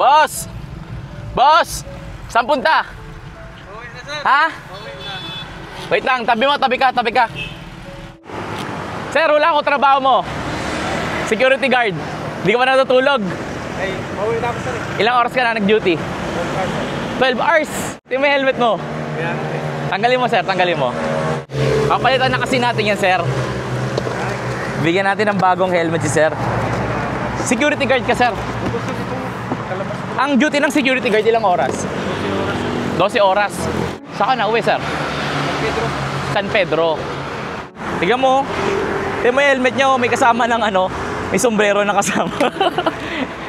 Boss! Boss! Saan punta? Okay na, sir. Ha? Okay na. Wait lang, tabi mo, tabi ka. Sir, wala ako trabaho mo. Security guard. Hindi ka pa natutulog. Ay, okay na ako, sir. Ilang oras ka na nag-duty? 12 hours. Ito yung helmet mo. Kaya, Tanggalin mo, sir, tanggalin mo. Papalitan na kasi natin yan, sir. Bigyan natin ng bagong helmet si sir. Security guard ka, sir. Ang duty ng security guard ilang oras? 12 oras. Saan ka na uwi, sir? San Pedro. Tignan mo. Tignan mo yung helmet niya, may kasama ng ano, may sombrero na kasama.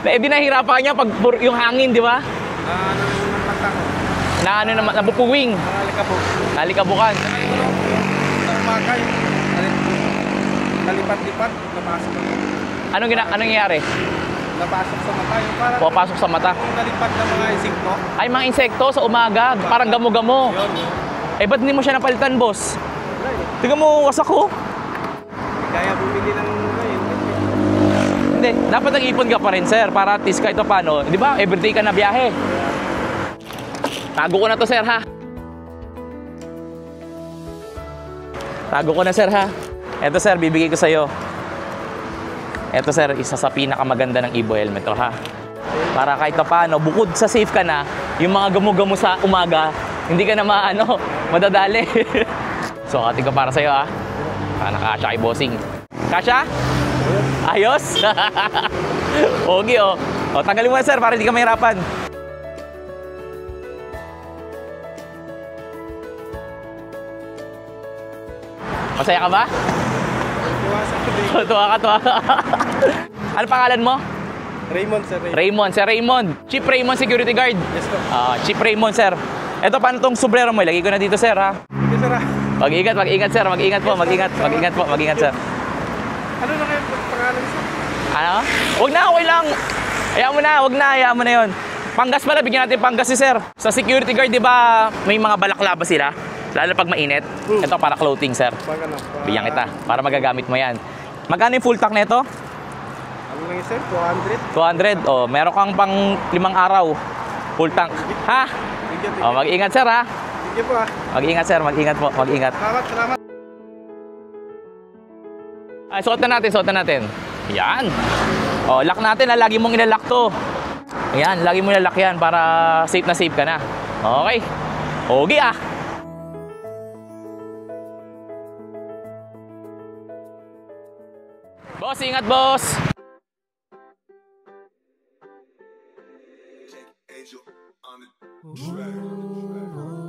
Binahirapan niya pag yung hangin, di ba? Na ano naman, nabupuwing. Nalikabukan. Nalipat-lipat, napasok. Anong nangyayari? Napasok sa mata. Yung parang Pumapasok sa mata. nalipat ng mga insekto. Ay, mga insekto sa umaga. Parang gamo-gamo. Eh, ba't hindi mo siya napalitan, boss? Tingnan mo, wasak ko. Kaya bumili ng Hindi, dapat nag-ipon ka pa rin, sir. Para at least kahit paano. Di ba, everyday ka na biyahe. Tago ko na to, sir, ha? Tago ko na, sir, ha? Eto, sir, bibigay ko sa'yo. Eto, sir, isa sa pinakamaganda ng Evo helmet to, ha? Para kahit paano, bukod sa safe ka na, yung mga gamo-gamo sa umaga, hindi ka na madadali. So, ating ko para sa'yo, ha? Nakakasya kay bossing. Kasya? Ayos? Okay, oh. O, tanggalin mo na, sir, para hindi ka mahirapan. Masaya ka ba? Tuwa ka. Ano pangalan mo? Raymond, sir. Raymond. Sir Raymond. Chief Raymond, security guard. Yes, sir. Chief Raymond, sir. Ito, paano tong sombrero mo? Ilagay ko na dito, sir, ha? Sige, sir. Mag-ingat, sir. Mag-ingat, sir. Ano na kayo pangalan, sir? Ano? Huwag na, okay lang. Hayaan mo na yun. Panggas pala, bigyan natin panggas si sir. Sa security guard, di ba, may mga balaklava sila? Lalo pag mainit. Ito para clothing, sir. Bigyan kita, para magagamit mo yan. Magkano yung full tank nito? Ano lang yun, sir? 200? 200. Oh, meron kang pang 5 araw. Full tank. Ha? Oh, mag-ingat, sir, ha? Sige po, ha? Mag-ingat, sir. Mag-ingat po. Mag-ingat. Salamat. Ay, suot na natin. Yan. Oh, lock natin, ha? Lagi mong ilalock to. Ayan, lagi mong ilalock yan para safe na safe ka na. Okay. Okay, ah. Boss, ingat, boss. Angel on the track.